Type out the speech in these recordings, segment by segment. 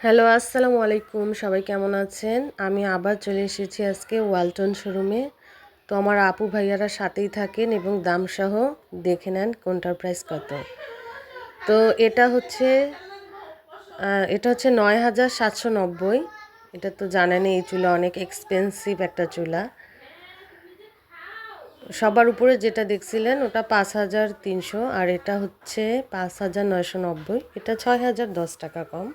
Hello, আসসালামু আলাইকুম। সবাই কেমন আছেন? আমি আবার চলে এসেছি আজকে ওয়ালটন শোরুমে। তো আমার আপু ভাইয়ারা সাথেই থাকেন এবং দামসহ দেখে নেন কোনটার প্রাইস কত। তো এটা হচ্ছে ৯,৭৯০। এটা তো জানেনই, এই চুলা অনেক এক্সপেন্সিভ একটা চুলা। সবার উপরে যেটা দেখছিলেন ওটা ৫,৩০০, আর এটা হচ্ছে ৫,৯৯০। এটা ৬,০১০ টাকা কম।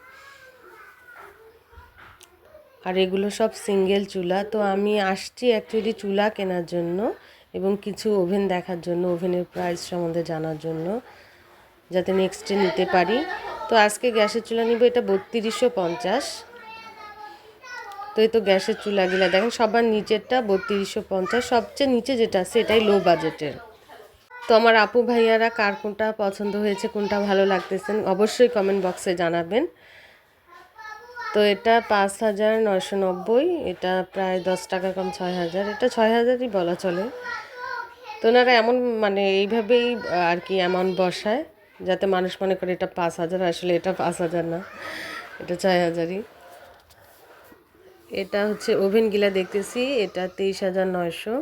আর এগুলো সব সিঙ্গেল চুলা। তো আমি আসছি অ্যাকচুয়ালি চুলা কেনার জন্য এবং কিছু ওভেন দেখার জন্য, ওভেনের প্রাইস সম্বন্ধে জানার জন্য, যাতে নেক্সটে নিতে পারি। তো আজকে গ্যাসের চুলা নিব, এটা ৩২৫০। তো এই তো গ্যাসের চুলাগুলা দেখেন, সবার নিচেরটা ৩২৫০, সবচেয়ে নিচে যেটা আছে এটাই লো বাজেটের। তো আমার আপু ভাইয়ারা কার কোনটা পছন্দ হয়েছে, কোনটা ভালো লাগতেছেন অবশ্যই কমেন্ট বক্সে জানাবেন। তো এটা ৫,৯৯০। এটা প্রায় ১০ টাকা কম, ৬,০০০। এটা ৬,০০০ই বলা চলে। তো ওনারা এমন মানে এইভাবেই আর কি অ্যামাউন্ট বসায় যাতে মানুষ মনে করে এটা ৫,০০০, আসলে এটা ৫,০০০ না, এটা ৬,০০০ই। এটা হচ্ছে ওভেনগুলা দেখতেছি, এটা ২৩,৯০০।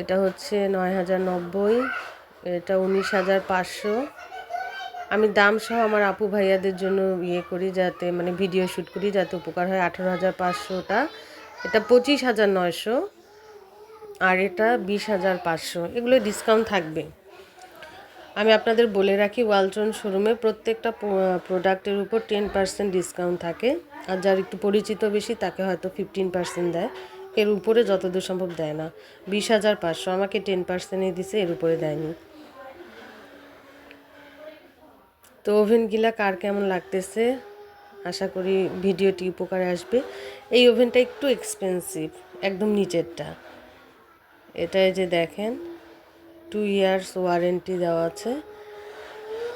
এটা হচ্ছে ৯,০৯০। এটা ১৯,৫০০। আমি দাম সহ আমার আপু ভাইয়াদের জন্য করি, যাতে মানে ভিডিও শ্যুট করি, যাতে উপকার হয়। ১৮,৫০০টা, এটা ২৫,৯০০, আর এটা ২০,৫০০। এগুলো ডিসকাউন্ট থাকবে। আমি আপনাদের বলে রাখি, ওয়ালটন শোরুমে প্রত্যেকটা প্রোডাক্টের উপর 10% ডিসকাউন্ট থাকে। আর যার একটু পরিচিত বেশি তাকে হয়তো 15% দেয়, এর উপরে যতদূর সম্ভব দেয় না। ২০,৫০০ আমাকে 10%ই দিছে, এর উপরে দেয়নি। তো ওভেনগুলা কার কেমন লাগতেছে, আশা করি ভিডিওটি উপকারে আসবে। এই ওভেনটা একটু এক্সপেন্সিভ, একদম নিচেরটা। এটা যে দেখেন 2 ইয়ার্স ওয়ারেন্টি দেওয়া আছে।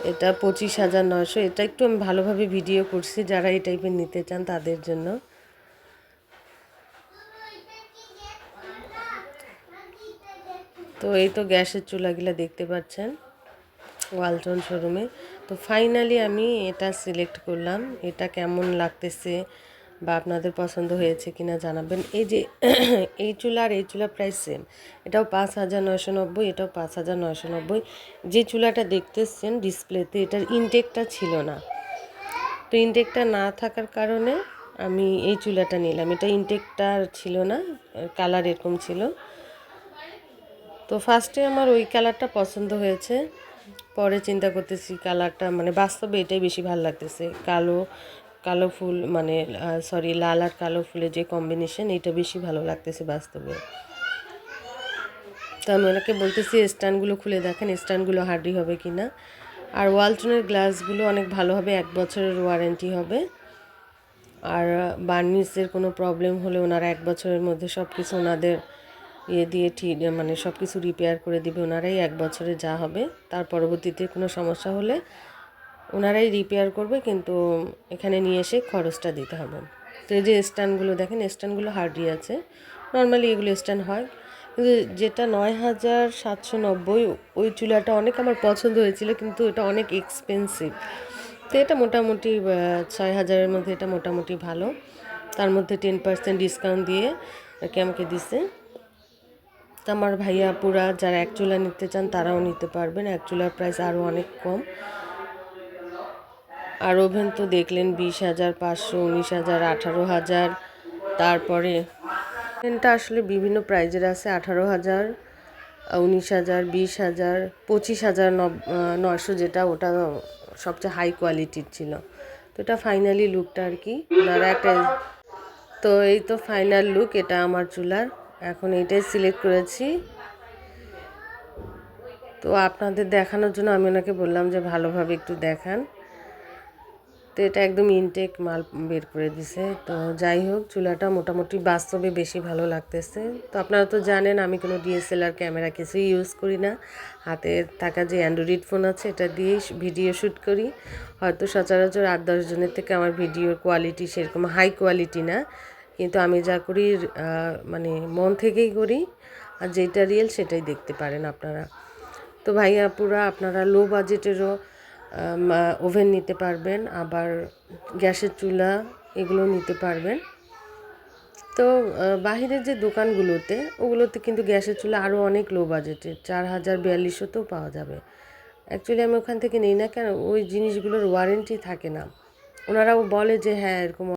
এটা 25,৯০০। এটা একটু আমি ভালোভাবে ভিডিও করছি, যারা এই টাইপের নিতে চান তাদের জন্য। তো এই তো গ্যাসের চুলাগুলা দেখতে পাচ্ছেন ওয়ালটন শোরুমে। তো ফাইনালি আমি এটা সিলেক্ট করলাম। এটা কেমন লাগতেছে বা আপনাদের পছন্দ হয়েছে কিনা জানাবেন। এই যে এই চুলা আর এই চুলা প্রাইস সেম। এটাও ৫,৯৯০, এটাও ৫,৯৯০। যে চুলাটা দেখতেছেন ডিসপ্লেতে, এটার ইনটেকটা ছিল না। তো ইনটেকটা না থাকার কারণে আমি এই চুলাটা নিলাম। এটা ইনটেকটা ছিল না, কালার এরকম ছিল। তো ফার্স্টে আমার ওই কালারটা পছন্দ হয়েছে, পরে চিন্তা করতেছি কালারটা মানে বাস্তবে এটাই বেশি ভালো লাগতেছে। কালো কালো ফুল মানে সরি, লাল আর কালো ফুলের যে কম্বিনেশন, এটা বেশি ভালো লাগতেছে বাস্তবে। তো আমি ওনাকে বলতেছি স্ট্যান্ডগুলো খুলে দেখেন, স্ট্যান্ডগুলো হার্ডি হবে কি না। আর ওয়ালটনের গ্লাসগুলো অনেক ভালো হবে, 1 বছরের ওয়ারেন্টি হবে। আর বার্নিশের কোনো প্রবলেম হলে ওনারা 1 বছরের মধ্যে সব কিছু ওনাদের দিয়ে ঠিক মানে সব কিছু রিপেয়ার করে দিবে ওনারাই। 1 বছরে যা হবে, তার পরবর্তীতে কোনো সমস্যা হলে ওনারাই রিপেয়ার করবে, কিন্তু এখানে নিয়ে এসে খরচটা দিতে হবে। তো এই যে স্ট্যান্ডগুলো দেখেন, স্ট্যান্ডগুলো হার্ডি আছে। নর্মালি এগুলো স্ট্যান্ড হয়, কিন্তু যেটা ৯,৭৯০ ওই চুলাটা অনেক আমার পছন্দ হয়েছিল, কিন্তু এটা অনেক এক্সপেন্সিভ। তো এটা মোটামুটি ৬,০০০-এর মধ্যে এটা মোটামুটি ভালো। তার মধ্যে 10% ডিসকাউন্ট দিয়ে আর কি আমাকে দিছে। তো আমার ভাইয়া আপুরা যারা 1 চুলা নিতে চান তারাও নিতে পারবেন। 1 চুলার প্রাইস আরও অনেক কম। আর ওভেন তো দেখলেন 20,৫০০, 19,০০০, 18,০০০। তারপরে ওভেনটা আসলে বিভিন্ন প্রাইজের আছে, 18,০০০, 19,০০০, 20,০০০, 25,৯০০, যেটা ওটা সবচেয়ে হাই কোয়ালিটির ছিল। তো এটা ফাইনালি লুকটা আর কি ওনারা একটা। তো এই তো ফাইনাল লুক, এটা আমার চুলার। এখন এইটাই সিলেক্ট করেছি। তো আপনাদের দেখানোর জন্য আমি ওনাকে বললাম যে ভালোভাবে একটু দেখান। তো এটা একদম ইনটেক মাল বের করে দিছে। তো যাই হোক, চুলাটা মোটামুটি বাস্তবে বেশি ভালো লাগতেছে। তো আপনারা তো জানেন আমি কোনো ডিএসএলআর ক্যামেরা কিছুই ইউজ করি না। হাতে থাকা যে অ্যান্ড্রয়েড ফোন আছে এটা দিয়েই ভিডিও শ্যুট করি। হয়তো সচরাচর 8-10 জনের থেকে আমার ভিডিওর কোয়ালিটি সেরকম হাই কোয়ালিটি না, কিন্তু আমি যা করি মানে মন থেকেই করি, আর যেটা রিয়েল সেটাই দেখতে পারেন আপনারা। তো ভাইয়া আপুরা, আপনারা লো বাজেটেরও ওভেন নিতে পারবেন, আবার গ্যাসের চুলা এগুলো নিতে পারবেন। তো বাহিরের যে দোকানগুলোতে ওগুলোতে কিন্তু গ্যাসের চুলা আরও অনেক লো বাজেটে 4000-4200তেও পাওয়া যাবে। অ্যাকচুয়ালি আমি ওখান থেকে নিই না, কেন ওই জিনিসগুলোর ওয়ারেন্টি থাকে না। ওনারাও বলে যে হ্যাঁ এরকম